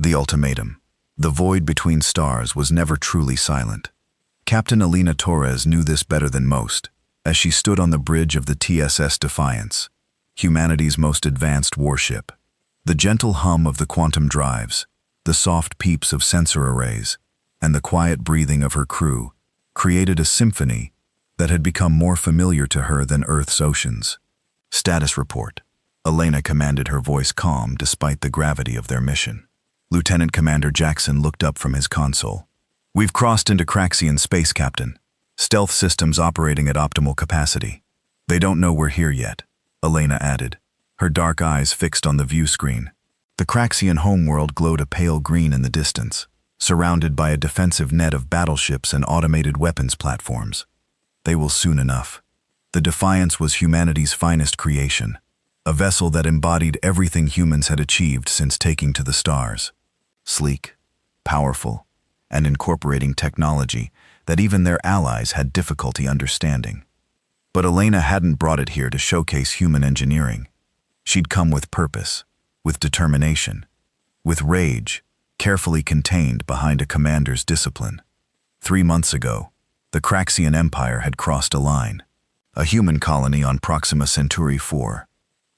The ultimatum. The void between stars was never truly silent. Captain Alina Torres knew this better than most, as she stood on the bridge of the TSS Defiance, humanity's most advanced warship. The gentle hum of the quantum drives, the soft peeps of sensor arrays, and the quiet breathing of her crew created a symphony that had become more familiar to her than Earth's oceans. Status report. Elena commanded, her voice calm despite the gravity of their mission. Lieutenant Commander Jackson looked up from his console. "We've crossed into Craxian space, Captain. Stealth systems operating at optimal capacity. They don't know we're here yet," Elena added, her dark eyes fixed on the view screen. The Craxian homeworld glowed a pale green in the distance, surrounded by a defensive net of battleships and automated weapons platforms. They will soon enough. The Defiance was humanity's finest creation, a vessel that embodied everything humans had achieved since taking to the stars. Sleek, powerful, and incorporating technology that even their allies had difficulty understanding. But Elena hadn't brought it here to showcase human engineering. She'd come with purpose, with determination, with rage, carefully contained behind a commander's discipline. 3 months ago, the Craxian Empire had crossed a line. A human colony on Proxima Centauri 4.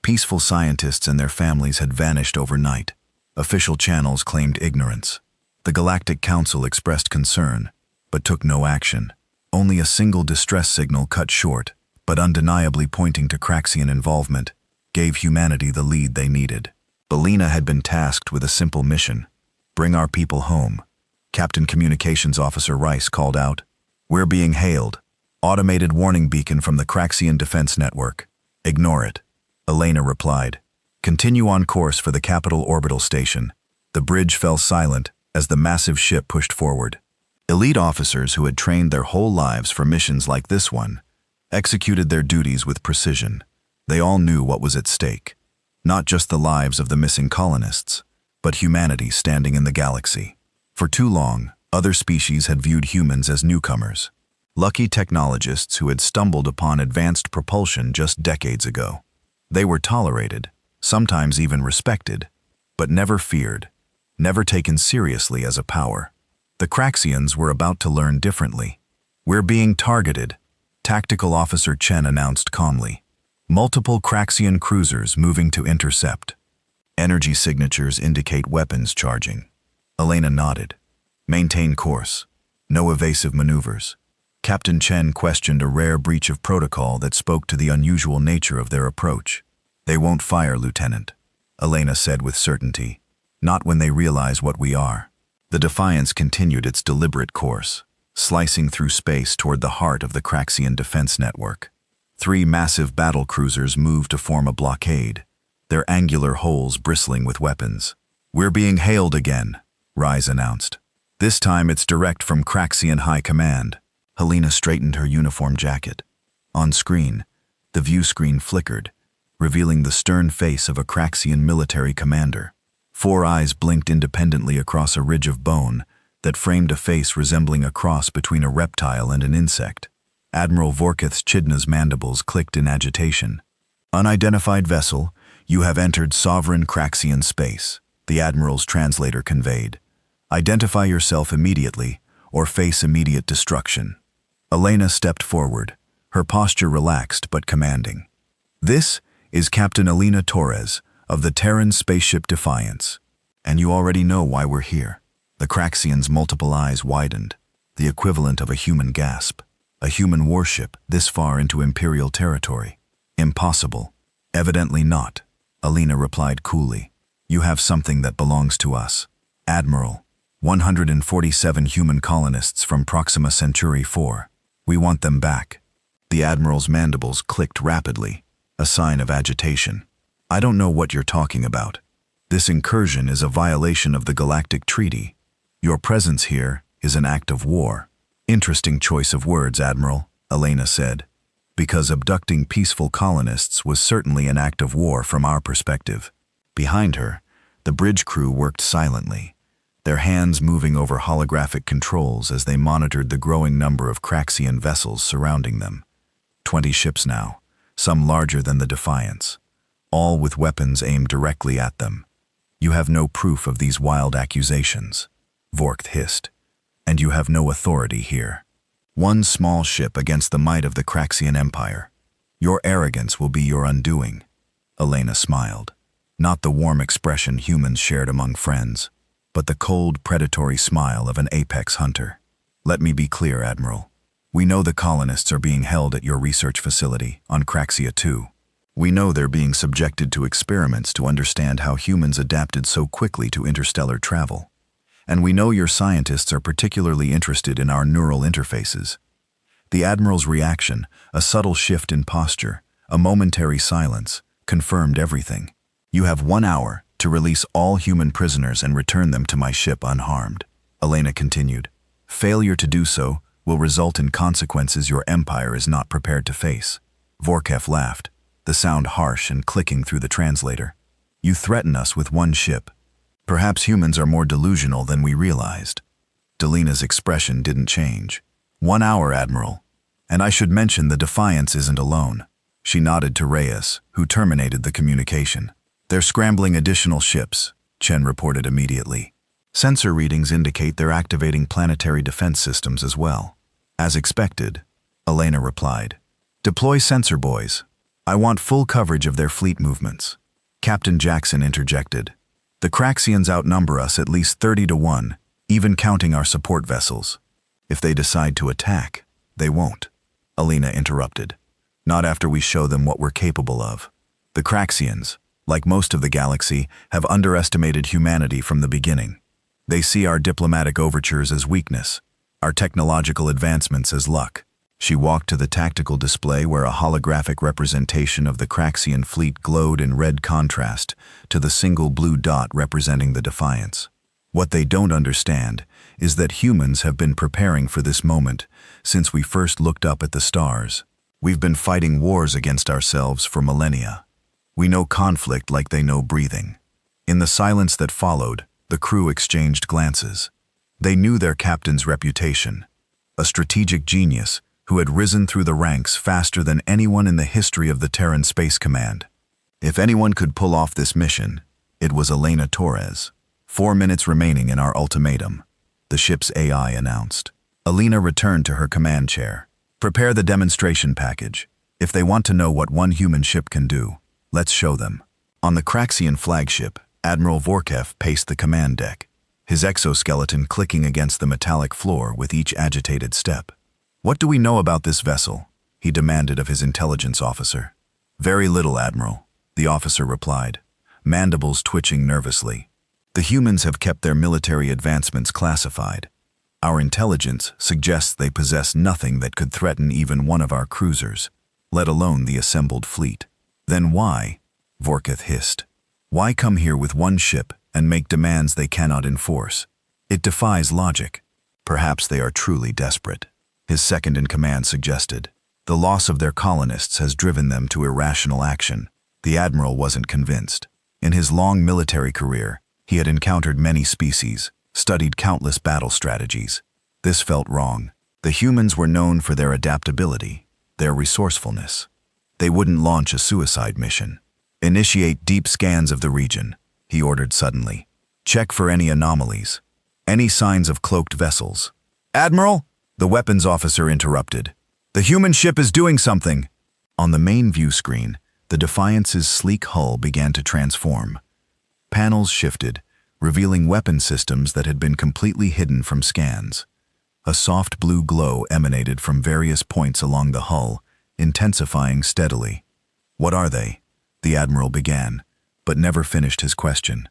Peaceful scientists and their families had vanished overnight. Official channels claimed ignorance. The Galactic Council expressed concern, but took no action. Only a single distress signal cut short, but undeniably pointing to Craxian involvement, gave humanity the lead they needed. Elena had been tasked with a simple mission: bring our people home. Captain Communications Officer Rice called out, "We're being hailed. Automated warning beacon from the Craxian Defense Network. Ignore it." Elena replied, "Continue on course for the capital orbital station." The bridge fell silent as the massive ship pushed forward. Elite officers who had trained their whole lives for missions like this one executed their duties with precision. They all knew what was at stake. Not just the lives of the missing colonists, but humanity standing in the galaxy. For too long, other species had viewed humans as newcomers, lucky technologists who had stumbled upon advanced propulsion just decades ago. They were tolerated, sometimes even respected, but never feared, never taken seriously as a power. The Craxians were about to learn differently. "We're being targeted," Tactical Officer Chen announced calmly. "Multiple Craxian cruisers moving to intercept. Energy signatures indicate weapons charging." Elena nodded. "Maintain course. No evasive maneuvers." Captain Chen questioned a rare breach of protocol that spoke to the unusual nature of their approach. "They won't fire, Lieutenant," Elena said with certainty. "Not when they realize what we are." The Defiance continued its deliberate course, slicing through space toward the heart of the Craxian defense network. 3 massive battle cruisers moved to form a blockade, their angular hulls bristling with weapons. "We're being hailed again," Rise announced. "This time it's direct from Craxian High Command." Helena straightened her uniform jacket. On screen, the view screen flickered, revealing the stern face of a Craxian military commander. 4 eyes blinked independently across a ridge of bone that framed a face resembling a cross between a reptile and an insect. Admiral Vorkith's Chidna's mandibles clicked in agitation. "Unidentified vessel, you have entered sovereign Craxian space," the Admiral's translator conveyed. "Identify yourself immediately, or face immediate destruction." Elena stepped forward, her posture relaxed but commanding. "This is Captain Alina Torres of the Terran spaceship Defiance, and you already know why we're here." The Craxian's multiple eyes widened, the equivalent of a human gasp. A human warship this far into Imperial territory? Impossible. "Evidently not," Alina replied coolly. "You have something that belongs to us. Admiral, 147 human colonists from Proxima Centauri 4. We want them back." The Admiral's mandibles clicked rapidly, a sign of agitation. "I don't know what you're talking about. This incursion is a violation of the Galactic Treaty. Your presence here is an act of war." "Interesting choice of words, Admiral," Elena said, "because abducting peaceful colonists was certainly an act of war from our perspective." Behind her, the bridge crew worked silently, their hands moving over holographic controls as they monitored the growing number of Craxian vessels surrounding them. 20 ships now, some larger than the Defiance, all with weapons aimed directly at them. You have no proof of these wild accusations, Vorkth hissed. And you have no authority here. One small ship against the might of the Craxian Empire. Your arrogance will be your undoing. Elena smiled. Not the warm expression humans shared among friends, but the cold, predatory smile of an apex hunter. Let me be clear, Admiral. We know the colonists are being held at your research facility on Craxia 2. We know they're being subjected to experiments to understand how humans adapted so quickly to interstellar travel. And we know your scientists are particularly interested in our neural interfaces. The Admiral's reaction, a subtle shift in posture, a momentary silence, confirmed everything. You have 1 hour to release all human prisoners and return them to my ship unharmed, Elena continued. Failure to do so will result in consequences your empire is not prepared to face. Vorketh laughed, the sound harsh and clicking through the translator. You threaten us with 1 ship. Perhaps humans are more delusional than we realized. Delina's expression didn't change. 1 hour, Admiral. And I should mention the Defiance isn't alone. She nodded to Reyes, who terminated the communication. They're scrambling additional ships, Chen reported immediately. Sensor readings indicate they're activating planetary defense systems as well. As expected, Elena replied. Deploy sensor boys. I want full coverage of their fleet movements. Captain Jackson interjected. The Craxians outnumber us at least 30-1, even counting our support vessels. If they decide to attack, they won't. Elena interrupted. Not after we show them what we're capable of. The Craxians, like most of the galaxy, have underestimated humanity from the beginning. They see our diplomatic overtures as weakness, our technological advancements as luck. She walked to the tactical display where a holographic representation of the Craxian fleet glowed in red contrast to the single blue dot representing the Defiance. What they don't understand is that humans have been preparing for this moment since we first looked up at the stars. We've been fighting wars against ourselves for millennia. We know conflict like they know breathing. In the silence that followed, the crew exchanged glances. They knew their captain's reputation, a strategic genius who had risen through the ranks faster than anyone in the history of the Terran Space Command. If anyone could pull off this mission, it was Elena Torres. 4 minutes remaining in our ultimatum, the ship's AI announced. Elena returned to her command chair. Prepare the demonstration package. If they want to know what 1 human ship can do, let's show them. On the Craxian flagship, Admiral Vorketh paced the command deck, his exoskeleton clicking against the metallic floor with each agitated step. What do we know about this vessel? He demanded of his intelligence officer. Very little, Admiral, the officer replied, mandibles twitching nervously. The humans have kept their military advancements classified. Our intelligence suggests they possess nothing that could threaten even one of our cruisers, let alone the assembled fleet. Then why? Vorketh hissed. Why come here with 1 ship and make demands they cannot enforce? It defies logic. Perhaps they are truly desperate. His second-in-command suggested. The loss of their colonists has driven them to irrational action. The Admiral wasn't convinced. In his long military career, he had encountered many species, studied countless battle strategies. This felt wrong. The humans were known for their adaptability, their resourcefulness. They wouldn't launch a suicide mission. Initiate deep scans of the region, he ordered suddenly. Check for any anomalies, any signs of cloaked vessels. Admiral? The weapons officer interrupted. The human ship is doing something. On the main view screen, the Defiance's sleek hull began to transform. Panels shifted, revealing weapon systems that had been completely hidden from scans. A soft blue glow emanated from various points along the hull, intensifying steadily. What are they? The Admiral began, but never finished his question.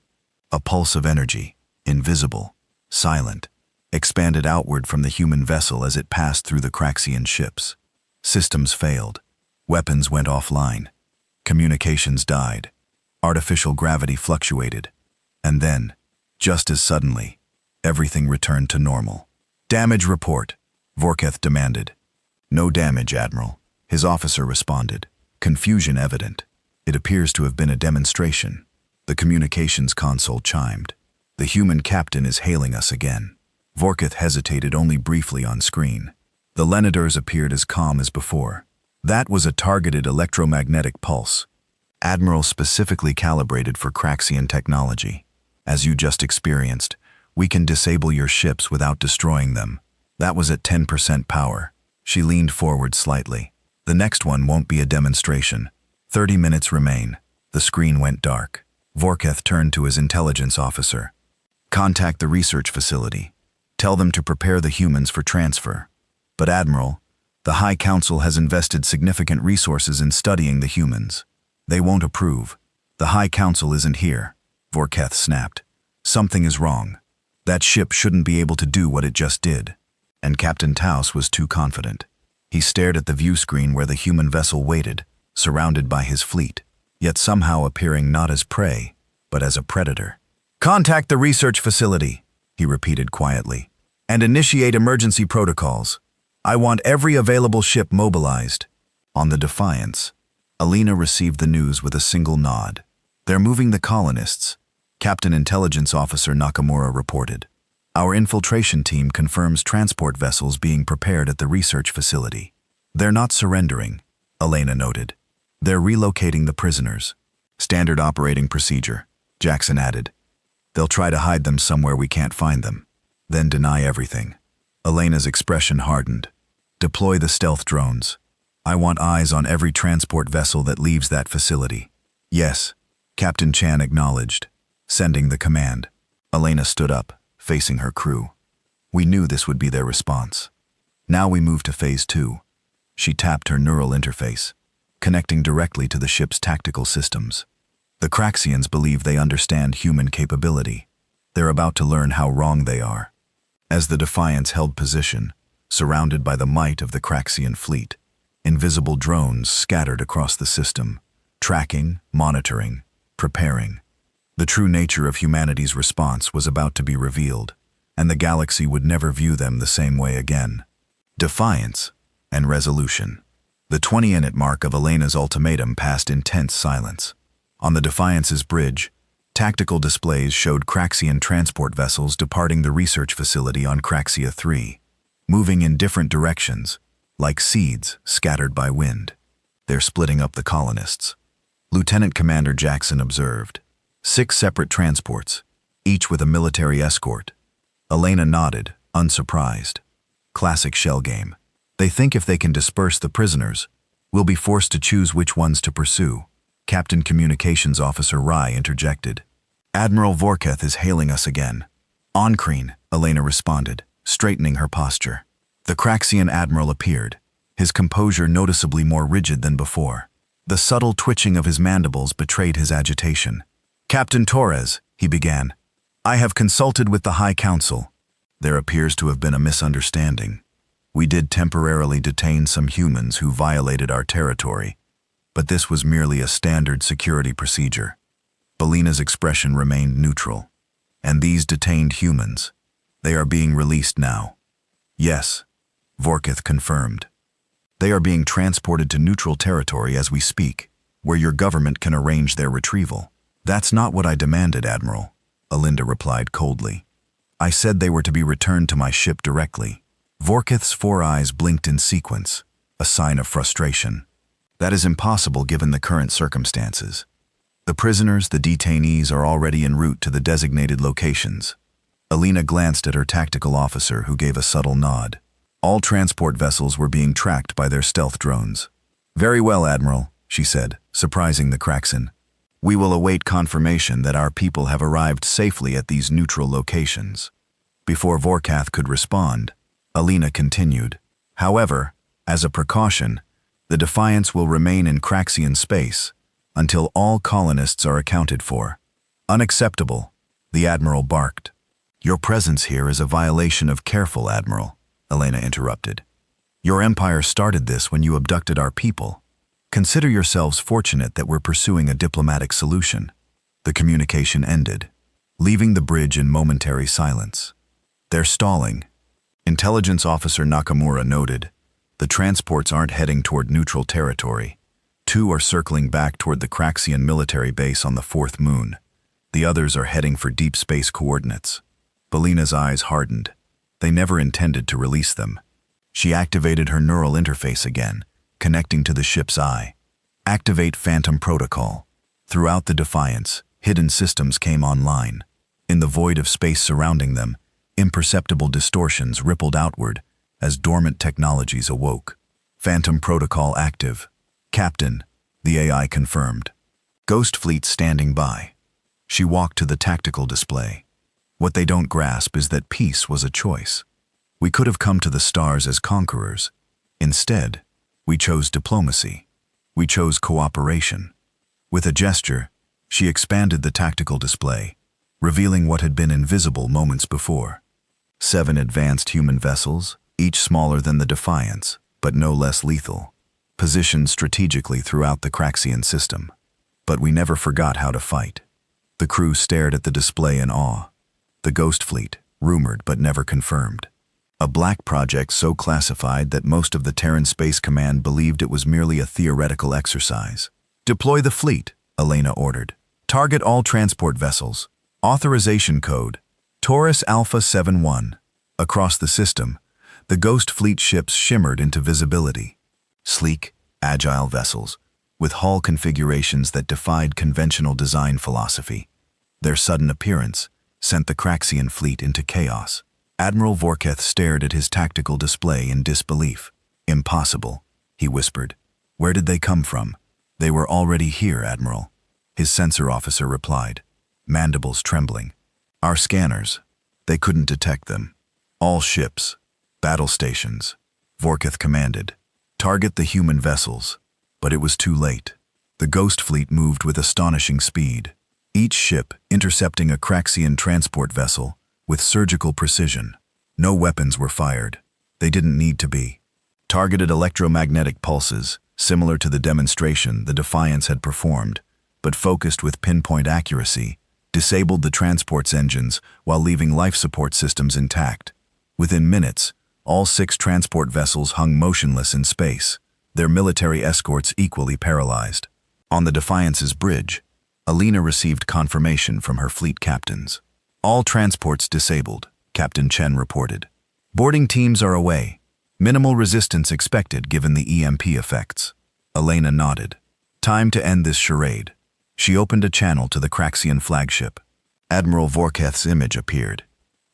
A pulse of energy, invisible, silent, expanded outward from the human vessel as it passed through the Craxian ships. Systems failed. Weapons went offline. Communications died. Artificial gravity fluctuated. And then, just as suddenly, everything returned to normal. Damage report, Vorketh demanded. No damage, Admiral, his officer responded, confusion evident. It appears to have been a demonstration. The communications console chimed. The human captain is hailing us again. Vorketh hesitated only briefly on screen. The Lenidors appeared as calm as before. That was a targeted electromagnetic pulse. Admiral specifically calibrated for Craxian technology. As you just experienced, we can disable your ships without destroying them. That was at 10% power. She leaned forward slightly. The next one won't be a demonstration. 30 minutes remain. The screen went dark. Vorketh turned to his intelligence officer. Contact the research facility. Tell them to prepare the humans for transfer. But Admiral, the High Council has invested significant resources in studying the humans. They won't approve. The High Council isn't here. Vorketh snapped. Something is wrong. That ship shouldn't be able to do what it just did. And Captain Taus was too confident. He stared at the view screen where the human vessel waited, surrounded by his fleet, yet somehow appearing not as prey, but as a predator. Contact the research facility, he repeated quietly, and initiate emergency protocols. I want every available ship mobilized. On the Defiance, Alina received the news with a single nod. They're moving the colonists, Captain Intelligence Officer Nakamura reported. Our infiltration team confirms transport vessels being prepared at the research facility. They're not surrendering, Elena noted. They're relocating the prisoners. Standard operating procedure, Jackson added. They'll try to hide them somewhere we can't find them, then deny everything. Elena's expression hardened. Deploy the stealth drones. I want eyes on every transport vessel that leaves that facility. Yes, Captain Chan acknowledged, sending the command. Elena stood up, facing her crew. We knew this would be their response. Now we move to Phase 2. She tapped her neural interface, connecting directly to the ship's tactical systems. The Craxians believe they understand human capability. They're about to learn how wrong they are. As the Defiance held position, surrounded by the might of the Craxian fleet, invisible drones scattered across the system, tracking, monitoring, preparing. The true nature of humanity's response was about to be revealed, and the galaxy would never view them the same way again. Defiance and resolution. The 20-minute mark of Elena's ultimatum passed in tense silence. On the Defiance's bridge, tactical displays showed Craxian transport vessels departing the research facility on Craxia 3, moving in different directions, like seeds scattered by wind. They're splitting up the colonists. Lieutenant Commander Jackson observed. 6 separate transports, each with a military escort. Elena nodded, unsurprised. Classic shell game. They think if they can disperse the prisoners, we'll be forced to choose which ones to pursue. Captain Communications Officer Rai interjected. Admiral Vorketh is hailing us again. Oncrene, Elena responded, straightening her posture. The Craxian Admiral appeared, his composure noticeably more rigid than before. The subtle twitching of his mandibles betrayed his agitation. Captain Torres, he began, I have consulted with the High Council. There appears to have been a misunderstanding. We did temporarily detain some humans who violated our territory, but this was merely a standard security procedure. Belina's expression remained neutral. And these detained humans, they are being released now. Yes, Vorketh confirmed. They are being transported to neutral territory as we speak, where your government can arrange their retrieval. That's not what I demanded, Admiral, Alinda replied coldly. I said they were to be returned to my ship directly. Vorketh's 4 eyes blinked in sequence, a sign of frustration. That is impossible given the current circumstances. The prisoners, the detainees, are already en route to the designated locations. Alina glanced at her tactical officer, who gave a subtle nod. All transport vessels were being tracked by their stealth drones. Very well, Admiral, she said, surprising the Craxian. We will await confirmation that our people have arrived safely at these neutral locations. Before Vorketh could respond, Alina continued. However, as a precaution, the Defiance will remain in Craxian space until all colonists are accounted for. Unacceptable, the Admiral barked. Your presence here is a violation of careful, Admiral, Elena interrupted. Your empire started this when you abducted our people. Consider yourselves fortunate that we're pursuing a diplomatic solution. The communication ended, leaving the bridge in momentary silence. They're stalling. Intelligence Officer Nakamura noted. The transports aren't heading toward neutral territory. 2 are circling back toward the Craxian military base on the 4th moon. The others are heading for deep space coordinates. Belina's eyes hardened. They never intended to release them. She activated her neural interface again, connecting to the ship's eye. Activate Phantom Protocol. Throughout the Defiance, hidden systems came online. In the void of space surrounding them, imperceptible distortions rippled outward as dormant technologies awoke. Phantom protocol active. Captain, the AI confirmed. Ghost fleet standing by. She walked to the tactical display. What they don't grasp is that peace was a choice. We could have come to the stars as conquerors. Instead, we chose diplomacy. We chose cooperation. With a gesture, she expanded the tactical display, revealing what had been invisible moments before. 7 advanced human vessels, each smaller than the Defiance, but no less lethal, positioned strategically throughout the Craxian system. But we never forgot how to fight. The crew stared at the display in awe. The Ghost Fleet, rumored but never confirmed. A black project so classified that most of the Terran Space Command believed it was merely a theoretical exercise. Deploy the fleet, Elena ordered. Target all transport vessels. Authorization code, Taurus Alpha 71. Across the system, the Ghost Fleet ships shimmered into visibility. Sleek, agile vessels, with hull configurations that defied conventional design philosophy. Their sudden appearance sent the Craxian fleet into chaos. Admiral Vorketh stared at his tactical display in disbelief. Impossible, he whispered. Where did they come from? They were already here, Admiral. His sensor officer replied, mandibles trembling. Our scanners, they couldn't detect them. All ships, battle stations, Vorketh commanded. Target the human vessels. But it was too late. The Ghost Fleet moved with astonishing speed, each ship intercepting a Craxian transport vessel with surgical precision. No weapons were fired. They didn't need to be. Targeted electromagnetic pulses, similar to the demonstration the Defiance had performed, but focused with pinpoint accuracy, disabled the transport's engines while leaving life support systems intact. Within minutes, all 6 transport vessels hung motionless in space, their military escorts equally paralyzed. On the Defiance's bridge, Alina received confirmation from her fleet captains. All transports disabled, Captain Chen reported. Boarding teams are away. Minimal resistance expected given the EMP effects. Elena nodded. Time to end this charade. She opened a channel to the Craxian flagship. Admiral Vorketh's image appeared,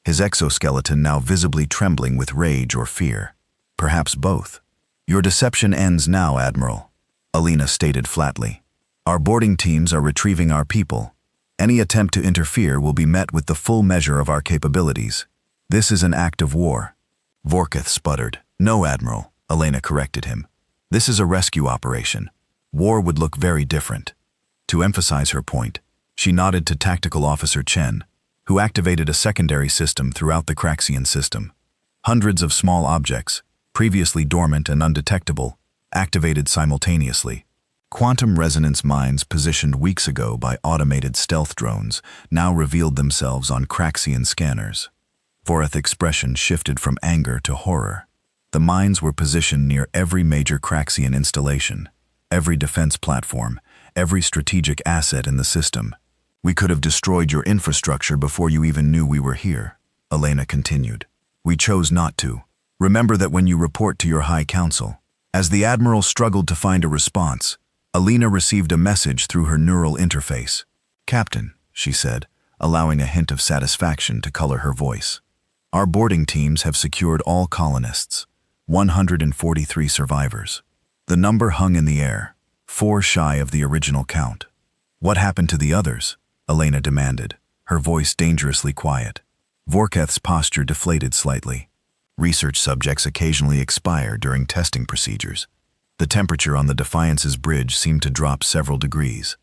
his exoskeleton now visibly trembling with rage or fear. Perhaps both. Your deception ends now, Admiral, Alina stated flatly. Our boarding teams are retrieving our people. Any attempt to interfere will be met with the full measure of our capabilities. This is an act of war. Vorketh sputtered. No, Admiral, Elena corrected him. This is a rescue operation. War would look very different. To emphasize her point, she nodded to Tactical Officer Chen, who activated a secondary system throughout the Craxian system. Hundreds of small objects, previously dormant and undetectable, activated simultaneously. Quantum resonance mines positioned weeks ago by automated stealth drones now revealed themselves on Craxian scanners. Voreth's expression shifted from anger to horror. The mines were positioned near every major Craxian installation, every defense platform, every strategic asset in the system. We could have destroyed your infrastructure before you even knew we were here, Elena continued. We chose not to. Remember that when you report to your High Council. As the Admiral struggled to find a response, Alina received a message through her neural interface. Captain, she said, allowing a hint of satisfaction to color her voice. Our boarding teams have secured all colonists, 143 survivors. The number hung in the air, 4 shy of the original count. What happened to the others? Elena demanded, her voice dangerously quiet. Vorketh's posture deflated slightly. Research subjects occasionally expire during testing procedures. The temperature on the Defiance's bridge seemed to drop several degrees.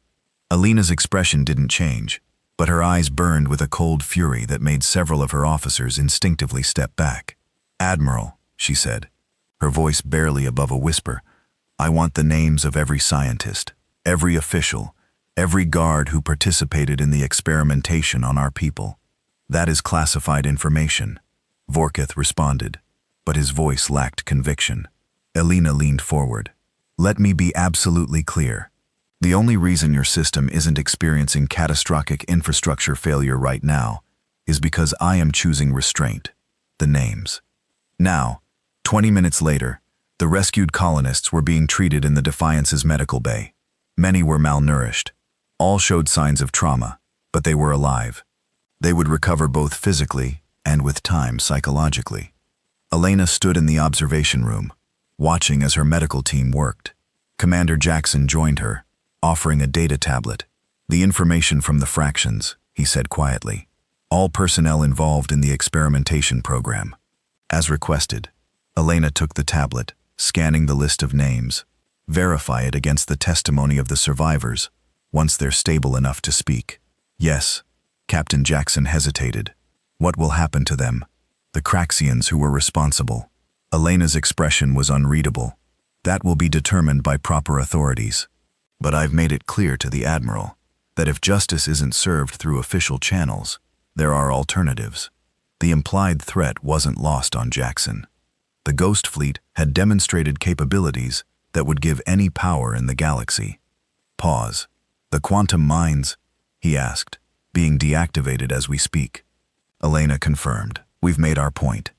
Alina's expression didn't change, but her eyes burned with a cold fury that made several of her officers instinctively step back. Admiral, she said, her voice barely above a whisper, I want the names of every scientist, every official, every guard who participated in the experimentation on our people. That is classified information. Vorketh responded, but his voice lacked conviction. Elena leaned forward. Let me be absolutely clear. The only reason your system isn't experiencing catastrophic infrastructure failure right now is because I am choosing restraint. The names. Now, 20 minutes later, the rescued colonists were being treated in the Defiance's medical bay. Many were malnourished. All showed signs of trauma, but they were alive. They would recover both physically and with time psychologically. Elena stood in the observation room, watching as her medical team worked. Commander Jackson joined her, offering a data tablet. "The information from the fractions," he said quietly. "All personnel involved in the experimentation program." As requested, Elena took the tablet, scanning the list of names. "Verify it against the testimony of the survivors, once they're stable enough to speak." "Yes." Captain Jackson hesitated. "What will happen to them?" "The Craxians who were responsible." Elena's expression was unreadable. "That will be determined by proper authorities. But I've made it clear to the Admiral that if justice isn't served through official channels, there are alternatives." The implied threat wasn't lost on Jackson. The Ghost Fleet had demonstrated capabilities that would give any power in the galaxy. Pause. "The quantum mines," he asked, "being deactivated as we speak." Elena confirmed. "We've made our point."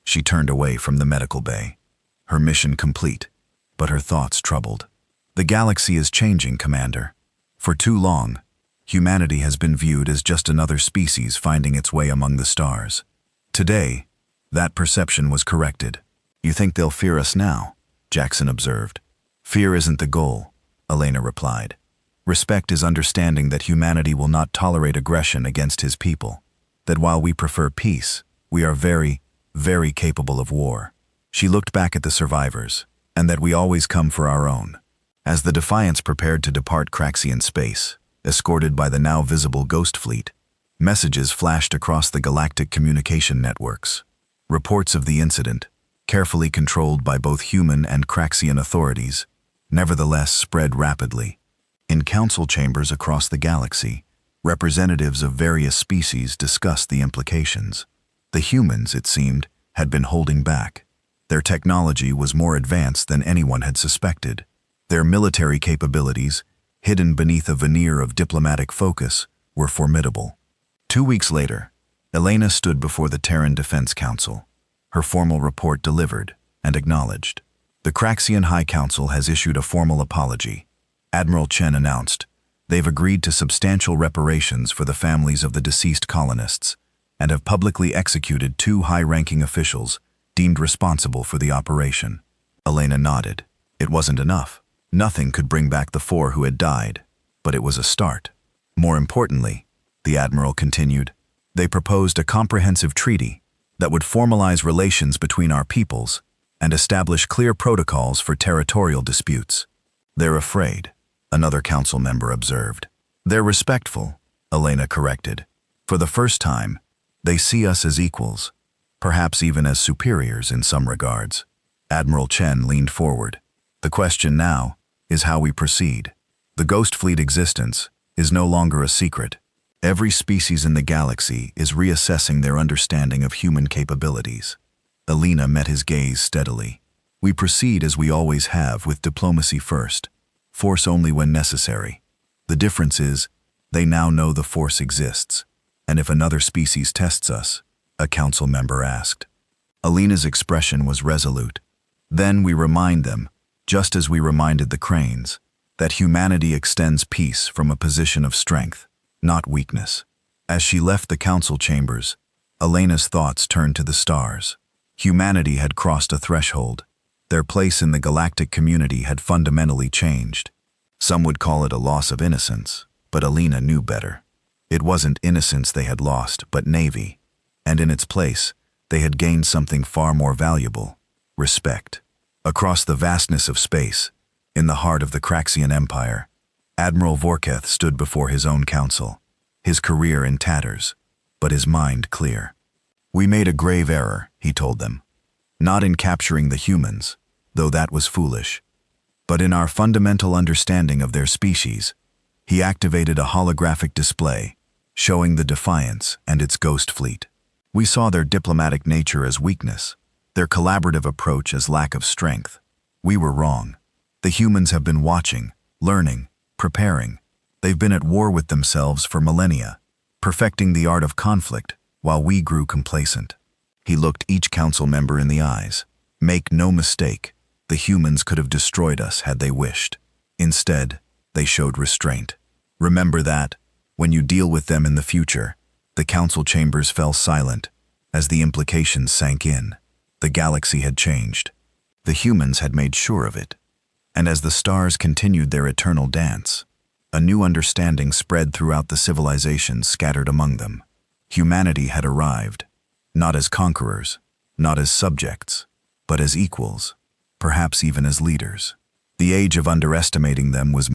She turned away from the medical bay. Her mission complete, but her thoughts troubled. "The galaxy is changing, Commander. For too long, humanity has been viewed as just another species finding its way among the stars. Today, that perception was corrected." "You think they'll fear us now?" Jackson observed. "Fear isn't the goal," Elena replied. "Respect is understanding that humanity will not tolerate aggression against his people, that while we prefer peace, we are very, very capable of war." She looked back at the survivors, and that we always come for our own. As the Defiance prepared to depart Craxian space, escorted by the now visible Ghost Fleet, messages flashed across the galactic communication networks. Reports of the incident, carefully controlled by both human and Craxian authorities, nevertheless spread rapidly. In council chambers across the galaxy, representatives of various species discussed the implications. The humans, it seemed, had been holding back. Their technology was more advanced than anyone had suspected. Their military capabilities, hidden beneath a veneer of diplomatic focus, were formidable. 2 weeks later, Elena stood before the Terran Defense Council, her formal report delivered and acknowledged. "The Craxian High Council has issued a formal apology," Admiral Chen announced. "They've agreed to substantial reparations for the families of the deceased colonists and have publicly executed 2 high-ranking officials deemed responsible for the operation." Elena nodded. It wasn't enough. Nothing could bring back the 4 who had died, but it was a start. "More importantly," the Admiral continued, "they proposed a comprehensive treaty that would formalize relations between our peoples and establish clear protocols for territorial disputes." "They're afraid," another council member observed. "They're respectful," Elena corrected. "For the first time, they see us as equals, perhaps even as superiors in some regards." Admiral Chen leaned forward. "The question now is how we proceed. The Ghost Fleet existence is no longer a secret. Every species in the galaxy is reassessing their understanding of human capabilities." Elena met his gaze steadily. "We proceed as we always have, with diplomacy first, force only when necessary. The difference is, they now know the force exists. And if another species tests us?" a council member asked. Elena's expression was resolute. "Then we remind them, just as we reminded the Cranes, that humanity extends peace from a position of strength, not weakness." As she left the council chambers, Elena's thoughts turned to the stars. Humanity had crossed a threshold. Their place in the galactic community had fundamentally changed. Some would call it a loss of innocence, but Elena knew better. It wasn't innocence they had lost, but navy. And in its place, they had gained something far more valuable: respect. Across the vastness of space, in the heart of the Craxian Empire, Admiral Vorketh stood before his own council, his career in tatters, but his mind clear. "We made a grave error," he told them. "Not in capturing the humans, though that was foolish, but in our fundamental understanding of their species." He activated a holographic display, showing the Defiance and its Ghost Fleet. "We saw their diplomatic nature as weakness, their collaborative approach as lack of strength. We were wrong. The humans have been watching, learning, preparing. They've been at war with themselves for millennia, perfecting the art of conflict, while we grew complacent." He looked each council member in the eyes. "Make no mistake, the humans could have destroyed us had they wished. Instead, they showed restraint. Remember that, when you deal with them in the future, The council chambers fell silent as the implications sank in. The galaxy had changed. The humans had made sure of it. And as the stars continued their eternal dance, a new understanding spread throughout the civilizations scattered among them. Humanity had arrived, not as conquerors, not as subjects, but as equals, perhaps even as leaders. The age of underestimating them was